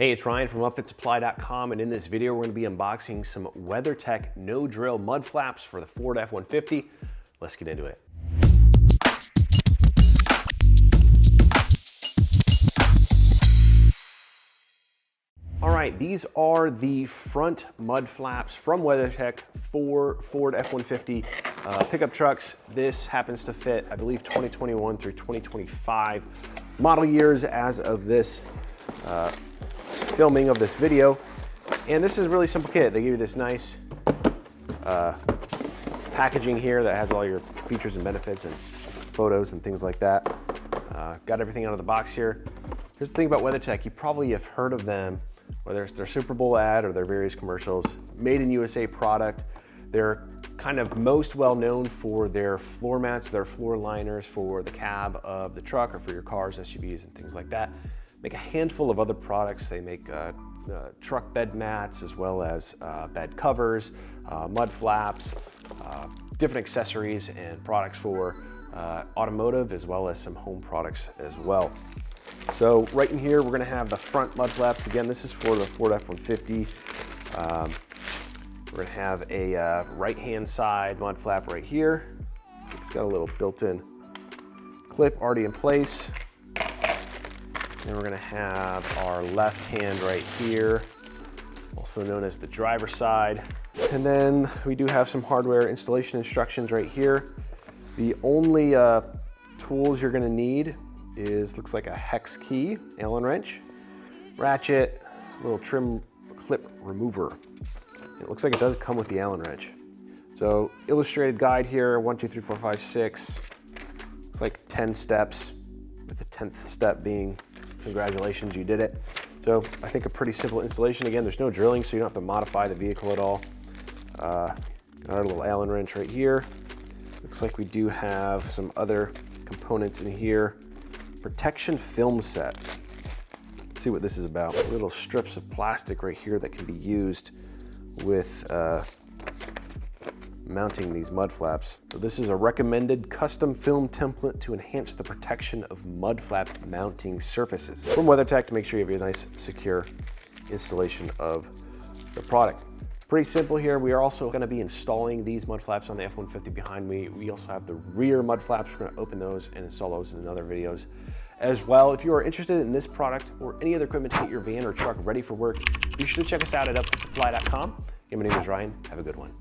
Hey, it's Ryan from UpfitSupply.com, and in this video we're going to be unboxing some WeatherTech no-drill mud flaps for the Ford F-150. Let's get into it. All right, these are the front mud flaps from WeatherTech for Ford F-150 pickup trucks. This happens to fit, I believe, 2021 through 2025 model years as of this filming of this video. And this is a really simple kit. They give you this nice packaging here that has all your features and benefits and photos and things like that. Got everything out of the box here. Here's the thing about WeatherTech. You probably have heard of them, whether it's their Super Bowl ad or their various commercials. Made in USA product. They're kind of most well known for their floor mats, their floor liners for the cab of the truck or for your cars, SUVs, and things like that. Make a handful of other products. They make truck bed mats as well as bed covers, mud flaps, different accessories and products for automotive as well as some home products as well. So right in here, we're gonna have the front mud flaps. Again, this is for the Ford F-150. We're gonna have a right-hand side mud flap right here. It's got a little built-in clip already in place. Then we're gonna have our left hand right here, also known as the driver's side. And then we do have some hardware installation instructions right here. The only tools you're gonna need looks like a hex key, Allen wrench, ratchet, little trim clip remover. It looks like it does come with the Allen wrench. So illustrated guide here, 1, 2, 3, 4, 5, 6. Looks like 10 steps, with the 10th step being congratulations, you did it. So I think a pretty simple installation. Again, there's no drilling, so you don't have to modify the vehicle at all. Got our little Allen wrench right here. Looks like we do have some other components in here. Protection film set. Let's see what this is about. Little strips of plastic right here that can be used with mounting these mud flaps. So this is a recommended custom film template to enhance the protection of mud flap mounting surfaces. From WeatherTech to make sure you have a nice, secure installation of the product. Pretty simple here. We are also going to be installing these mud flaps on the F-150 behind me. We also have the rear mud flaps. We're going to open those and install those in other videos as well. If you are interested in this product or any other equipment to get your van or truck ready for work, be sure to check us out at UpfitSupply.com. My name is Ryan. Have a good one.